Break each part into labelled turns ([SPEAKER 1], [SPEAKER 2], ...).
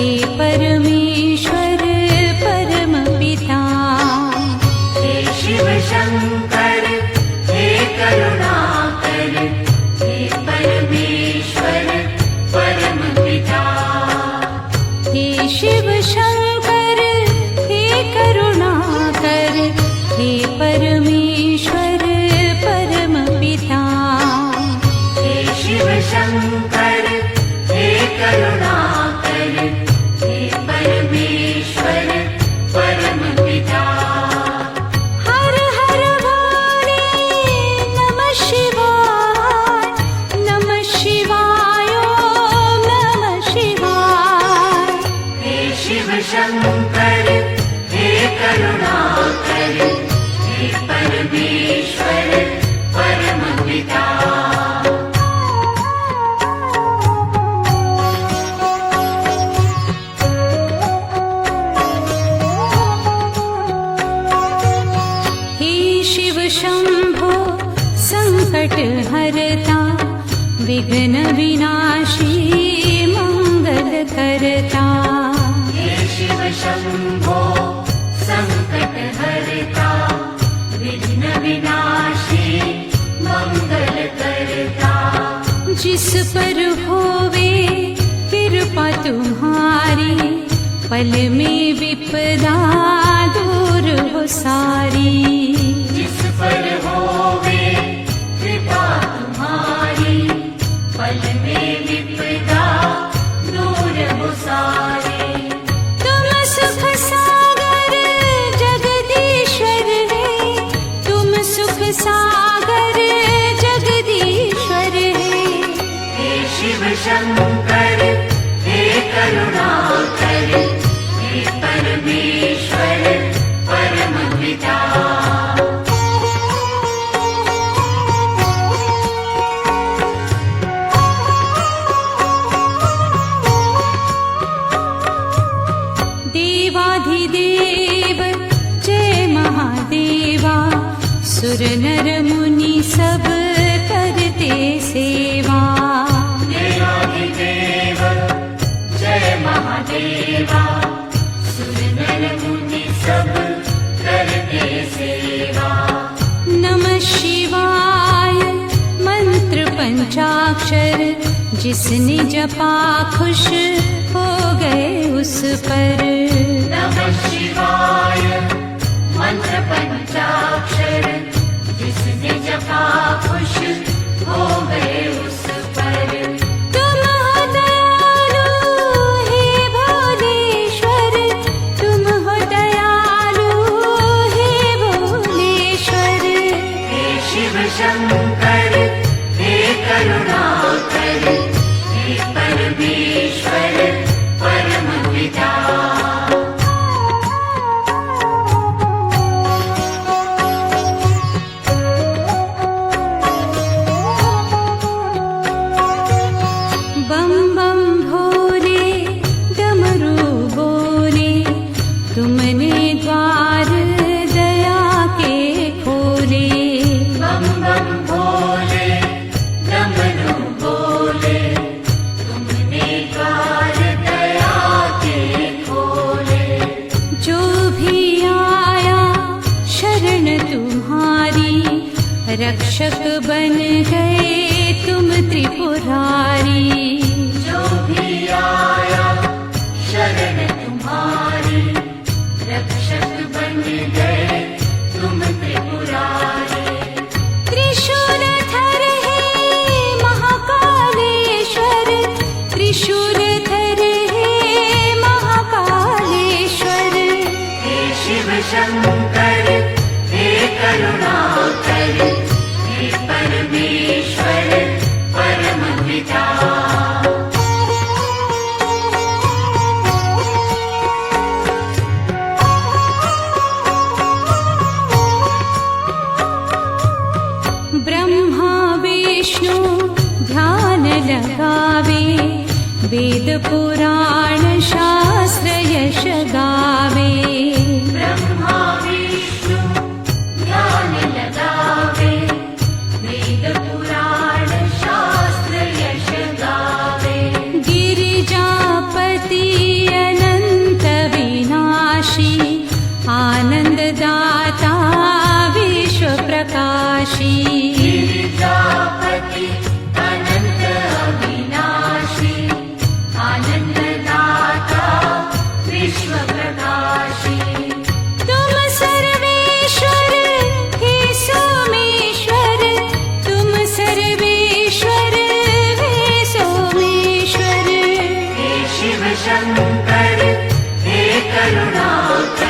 [SPEAKER 1] हे परमेश्वर परमपिता।
[SPEAKER 2] हे शिव शंकर हे करुणाकर, हे परमेश्वर परमपिता।
[SPEAKER 1] हे शिव शंकर हे करुणाकर, हे परमेश्वर परमपिता।
[SPEAKER 2] हे शिव शंकर हे करुणाकर, हे परमेश्वर परमपिता।
[SPEAKER 1] हर हर भोले नमः शिवाय, नमः शिवाय ओम नमः शिवाय।
[SPEAKER 2] हे शिव शंकर हे करुणाकर, हे परमेश्वर परमपिता।
[SPEAKER 1] हे शिव शंभो संकट हरता, विघ्न विनाशी मंगल करता।
[SPEAKER 2] हे शिव शंभो संकट हरता, विघ्न विनाशी मंगल करता।
[SPEAKER 1] जिस पर होवे कृपा तुम्हारी, पल में विपदा दूर हो सारी।
[SPEAKER 2] जिस पर होवे कृपा तुम्हारी, पल में विपदा दूर हो सारी।
[SPEAKER 1] तुम सुख सागर जगदीश्वर है, तुम सुख सागर जगदीश्वर है।
[SPEAKER 2] हे शिव शंकर हे करुणाकर, हे परमेश्वर परमपिता।
[SPEAKER 1] देवाधिदेव जय महादेवा, सुर नर मुनि सब करते सेवा।
[SPEAKER 2] देवाधिदेव जय महादेवा, सुर नर मुनि सब करते सेवा।
[SPEAKER 1] नमः शिवाय मंत्र पंचाक्षर, जिसने जपा खुश हो गए उस पर।
[SPEAKER 2] नमः शिवाय मंत्र पंचाक्षर, जिसने जपा खुश हो गए उस पर।
[SPEAKER 1] तुम हो दयालु हे भोलेश्वर, तुम हो दयालु हे भोलेश्वर।
[SPEAKER 2] हे शिव शंकर हे करुणाकर, हे परमेश्वर परमपिता।
[SPEAKER 1] बम बम भोले डमरू बोले, तुमने द्वार दया के खोले।
[SPEAKER 2] बम बम भोले डमरू बोले, तुमने द्वार दया के खोले।
[SPEAKER 1] जो भी आया शरण तुम्हारी, रक्षक बन गए तुम त्रिपुरारी।
[SPEAKER 2] जो भी आया शरण तुम्हारी, रक्षक बन गए तुम त्रिपुरारी।
[SPEAKER 1] त्रिशूलधर हे महाकालेश्वर, त्रिशूलधर हे महाकालेश्वर।
[SPEAKER 2] हे शिव शंकर हे करुणाकर, हे परमेश्वर परमपिता।
[SPEAKER 1] ब्रह्मा विष्णु ध्यान लगावे, वेद पुराण शास्त्र यश गावे।
[SPEAKER 2] ब्रह्मा विष्णु ध्यान लगावे, वेद पुराण शास्त्र यश गावे।
[SPEAKER 1] गिरिजापति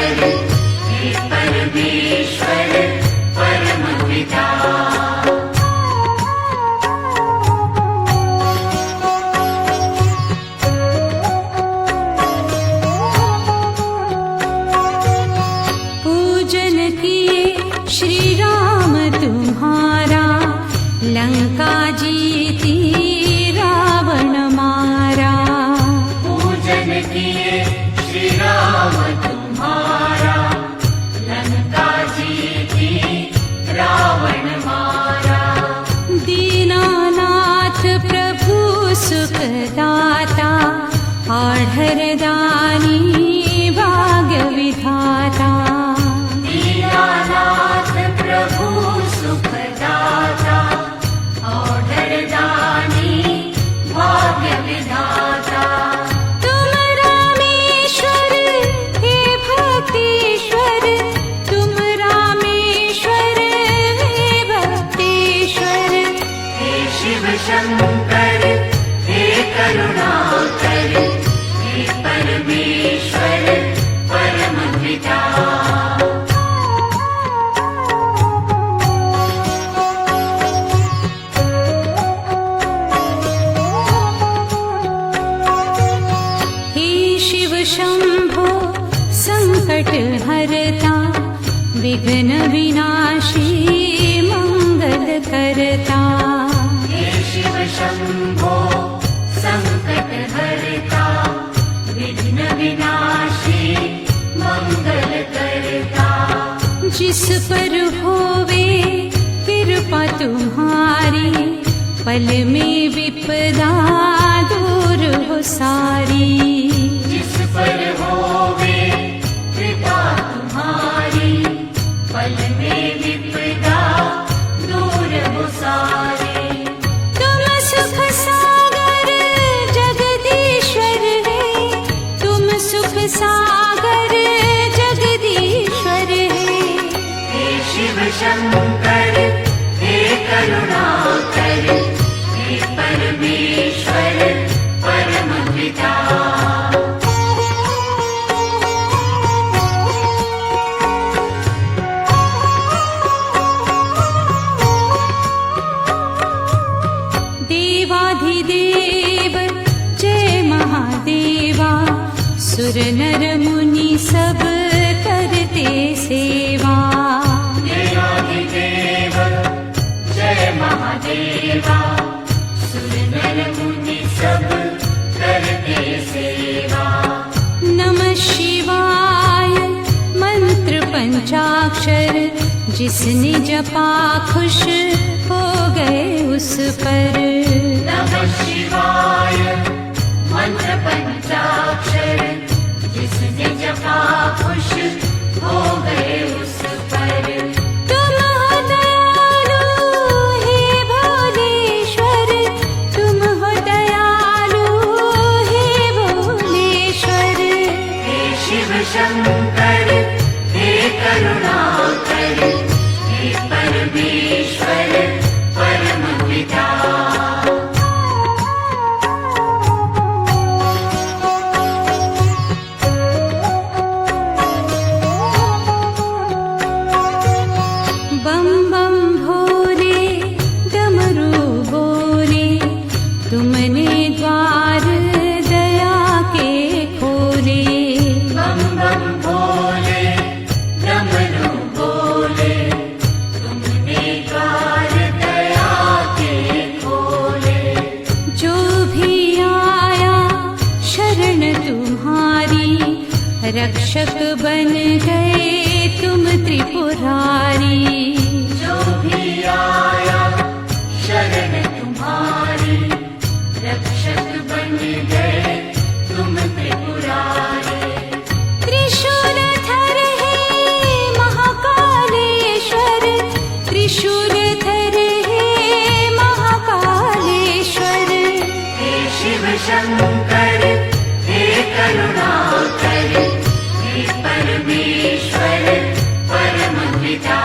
[SPEAKER 2] हे परमेश्वर परमपिता
[SPEAKER 1] पूजन किए श्री राम तुम्हारा, लंका जीती रावण मारा।
[SPEAKER 2] पूजन किए श्री राम तुम्हारा, लंका जीती रावण मारा।
[SPEAKER 1] दीनानाथ प्रभु सुखदाता, आढ़र दानी भाग्य विधाता।
[SPEAKER 2] दीनानाथ प्रभु सुखदाता, औढ़र दानी भाग्य विधाता।
[SPEAKER 1] तुम रामेश्वर हे भक्तेश्वर, तुम रामेश्वर हे भक्तेश्वर।
[SPEAKER 2] हे शिव शंकर हे करुणाकर, हे परमेश्वर परमपिता।
[SPEAKER 1] हे शिव शंभो संकट हरता, विघ्न विनाशी मंगल करता।
[SPEAKER 2] हे शिव शंभो संकट हरता, विघ्न विनाशी मंगल करता।
[SPEAKER 1] जिस पर होवे कृपा तुम्हारी, पल में विपदा दूर हो सारी।
[SPEAKER 2] जिस पर होवे कृपा तुम्हारी, पल में विपदा दूर हो सारे।
[SPEAKER 1] तुम सुख सागर जगदीश्वर है, तुम सुख सागर जगदीश्वर है।
[SPEAKER 2] हे शिव शंकर हे करुणाकर, हे परमेश्वर परमपिता।
[SPEAKER 1] देवाधिदेव जय महादेवा, सुर नर मुनि सब करते सेवा।
[SPEAKER 2] देवाधिदेव जय महादेवा, सुर नर मुनि सब करते सेवा।
[SPEAKER 1] नमः शिवाय मंत्र पंचाक्षर, जिसने जपा खुश हो गए उस पर।
[SPEAKER 2] नमः शिवाय मंत्र पंचाक्षर, जिसने जपा खुश हो गए उस पर।
[SPEAKER 1] तुम हो दयालु हे भोलेश्वर, तुम हो दयालु हे भोलेश्वर।
[SPEAKER 2] हे शिव शंकर हे करुणाकर, हे परमेश्वर परमपिता।
[SPEAKER 1] बम बम भोले डमरू बोले, तुमने द्वार दया के खोले।
[SPEAKER 2] बम बम भोले डमरू बोले, तुमने द्वार दया के खोले।
[SPEAKER 1] जो भी आया शरण तुम्हारी, रक्षक बन गए तुम त्रिपुरारी।
[SPEAKER 2] जो भी आया शरण तुम्हारी, रक्षक बन गए तुम त्रिपुरारी।
[SPEAKER 1] त्रिशूलधर हे महाकालेश्वर, त्रिशूलधर हे महाकालेश्वर।
[SPEAKER 2] हे शिव शंकर हे करुणाकर, हे परमेश्वर परमपिता।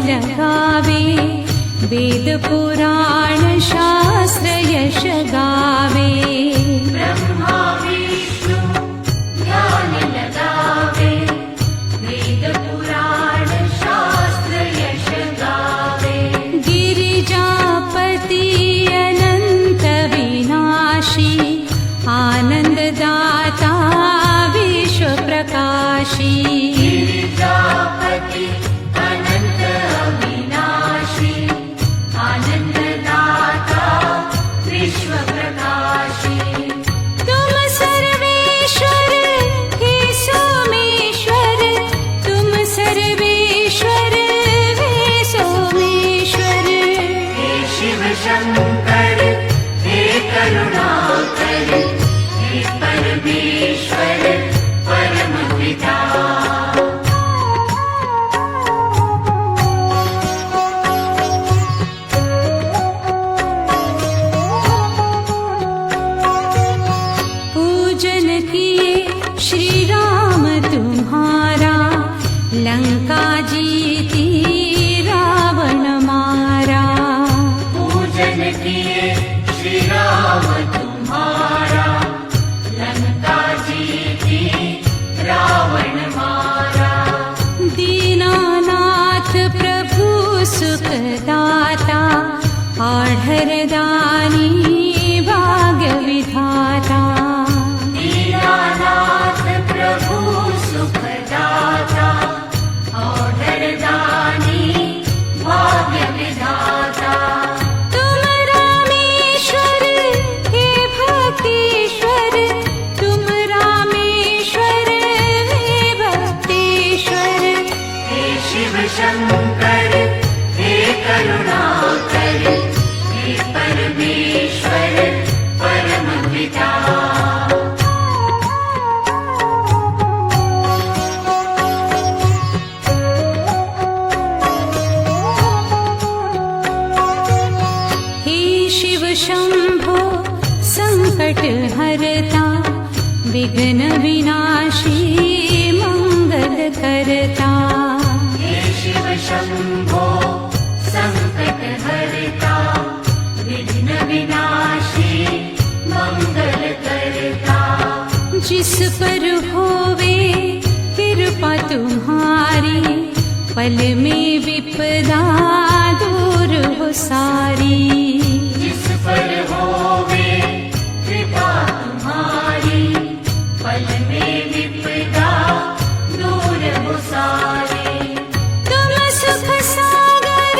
[SPEAKER 1] लगावे, वेद पुराण शास्त्र यश गावे।
[SPEAKER 2] ब्रह्मा विष्णु ध्यान लगावे, वेद पुराण शास्त्र यश गावे।
[SPEAKER 1] गिरिजापति अनंत विनाशी, आनंददाता विश्व प्रकाशी।
[SPEAKER 2] गिरिजापति अनंत अविनाशी, आनंददाता विश्व प्रकाशी।
[SPEAKER 1] तुम सर्वेश्वर हे सोमेश्वर, तुम सर्वेश्वर हे सोमेश्वर।
[SPEAKER 2] हे शिव शंकर हे करुणाकर, हे परमेश्वर परम पिता।
[SPEAKER 1] पूजन किए श्री राम तुम्हारा, लंका जीती रावण मारा।
[SPEAKER 2] पूजन किए श्री राम तुम्हारा, लंका जीती रावण मारा।
[SPEAKER 1] दीनानाथ प्रभु सुखदाता, आढ़रदानी भाग्य विधाता।
[SPEAKER 2] दीनानाथ प्रभु सुखदाता, औढ़रदानी भाग्य विधाता।
[SPEAKER 1] तुम रामेश्वर हे भक्तेश्वर, तुम रामेश्वर हे भक्तेश्वर।
[SPEAKER 2] हे शिव शंकर हे करुणाकर, हे परमेश्वर परम पिता।
[SPEAKER 1] हे शिव शंभो संकट हरता, विघ्न विनाशी मंगल करता।
[SPEAKER 2] हे शिव शंभो संकट हरता, विघ्न विनाशी मंगल करता।
[SPEAKER 1] जिस पर होवे कृपा तुम्हारी, पल में विपदा दूर हो सारी।
[SPEAKER 2] जिस पर होवे कृपा तुम्हारी, पल में विपदा दूर हो सारी।
[SPEAKER 1] तुम सुख सागर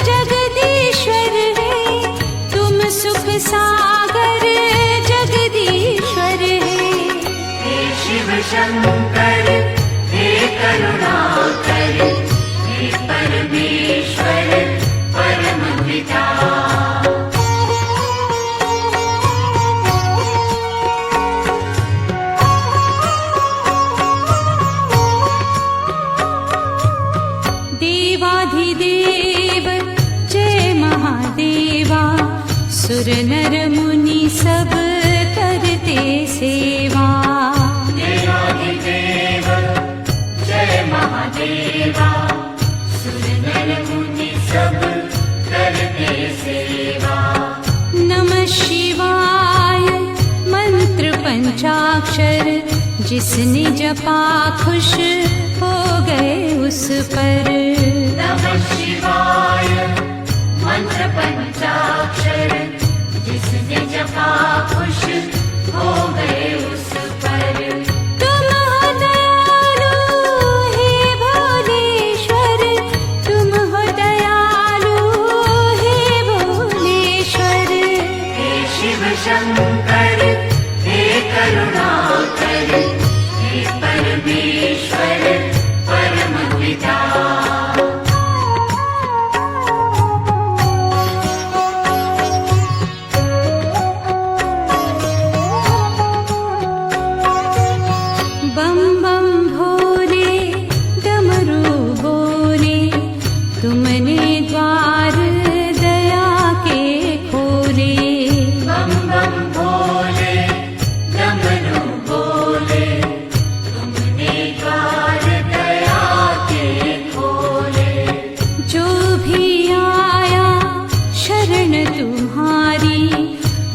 [SPEAKER 1] जगदीश्वर है, तुम सुख सागर जगदीश्वर है।
[SPEAKER 2] हे शिव शंकर हे करुणाकर, हे परमेश्वर परम पिता।
[SPEAKER 1] देवाधिदेव जय महादेवा, सुर नर मुनि सब करते सेवा।
[SPEAKER 2] देवाधिदेव जय महादेवा, सुर नर मुनि सब करते सेवा।
[SPEAKER 1] नमः शिवाय मंत्र पंचाक्षर, जिसने जपा खुश हो गए उस पर।
[SPEAKER 2] नमः शिवाय मंत्र पंचाक्षर, जिसने जपा खुश हो गए उस पर।
[SPEAKER 1] तुम हो दयालु हे भोलेश्वर, तुम हो दयालु हे भोलेश्वर।
[SPEAKER 2] हे शिव शंकर हे करुणाकर, हे परमेश्वर परम पिता।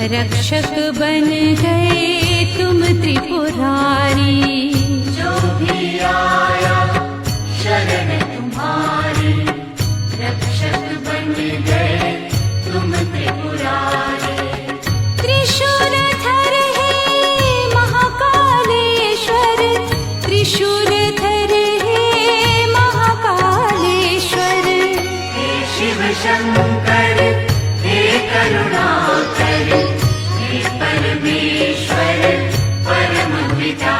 [SPEAKER 1] रक्षक बन गए तुम त्रिपुरारी।
[SPEAKER 2] जो भी आया शरण तुम्हारी, रक्षक बन गए तुम त्रिपुरारी।
[SPEAKER 1] त्रिशूलधर हे महाकालेश्वर, त्रिशूलधर हे महाकालेश्वर।
[SPEAKER 2] हे शिव शंकर हे करुणाकर, हे परमेश्वर परम पिता।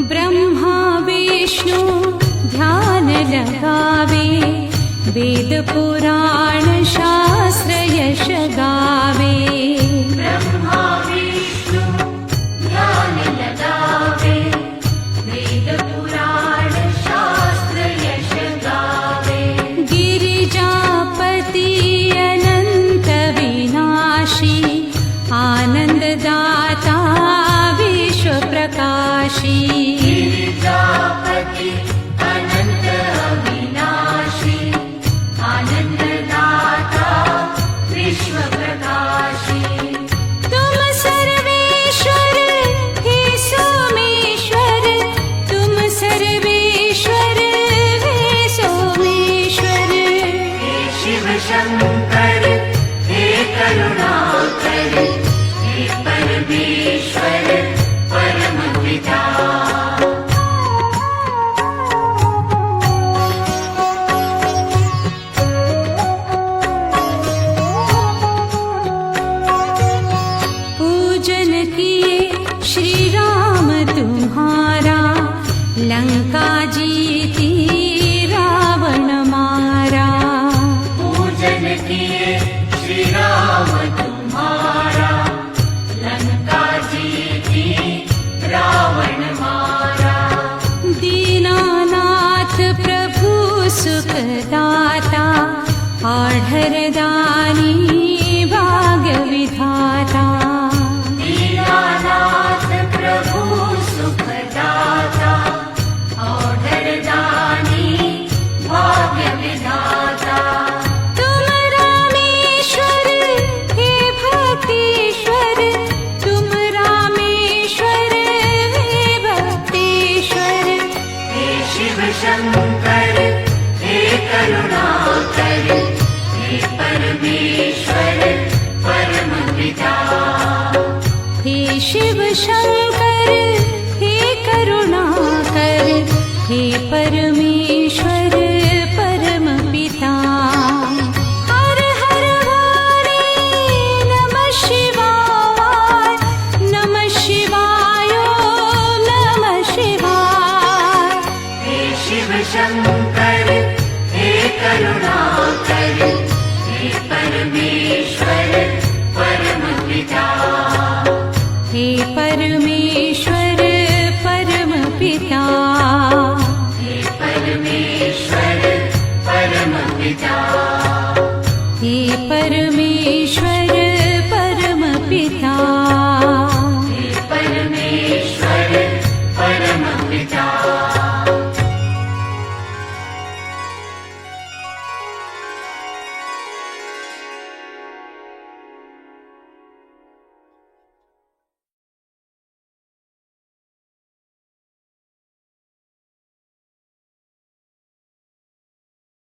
[SPEAKER 1] ब्रह्मा विष्णु ध्यान लगावे, वेद पुराण शास्त्र यश गावे।
[SPEAKER 2] ब्रह्मा विष्णु ध्यान लगावे, वेद पुराण शास्त्र यश गावे।
[SPEAKER 1] गिरिजापति अनंत विनाशी, आनंददाता विश्व प्रकाशी।
[SPEAKER 2] गिरिजापति अनंत अविनाशी, आनंददाता विश्व प्रकाशी।
[SPEAKER 1] तुम सर्वेश्वर हे सोमेश्वर, तुम सर्वेश्वर हे सोमेश्वर।
[SPEAKER 2] हे शिव शंकर हे करुणाकर, हे परमेश्वर परम पिता।
[SPEAKER 1] पूजन किए श्री राम तुम्हारा, लंका जीती रावण मारा।
[SPEAKER 2] पूजन किए श्री राम तुम्हारा, लंका जीती रावण मारा।
[SPEAKER 1] दीनानाथ प्रभु सुखदाता, आढरदानी भाग्य विधाता।
[SPEAKER 2] दीनानाथ प्रभु सुखदाता, औढरदानी भाग्य विधाता।
[SPEAKER 1] तुम रामेश्वर हे भक्तेश्वर, तुम रामेश्वर हे भक्तेश्वर।
[SPEAKER 2] हे शिव शंकर हे करुणाकर, हे परमेश्वर परम पिता।
[SPEAKER 1] हे शिव शंकर हे करुणाकर, हे परमेश्वर परम पिता। हर हर वाणी नमः शिवाय, नमः शिवाय नमः शिवाय।
[SPEAKER 2] हे शिव शंकर हे करुणाकर, हे परमेश्वर परम पिता।
[SPEAKER 1] हे परमेश्वर परम पिता।
[SPEAKER 2] हे परमेश्वर परम पिता।
[SPEAKER 1] हे परमेश्वर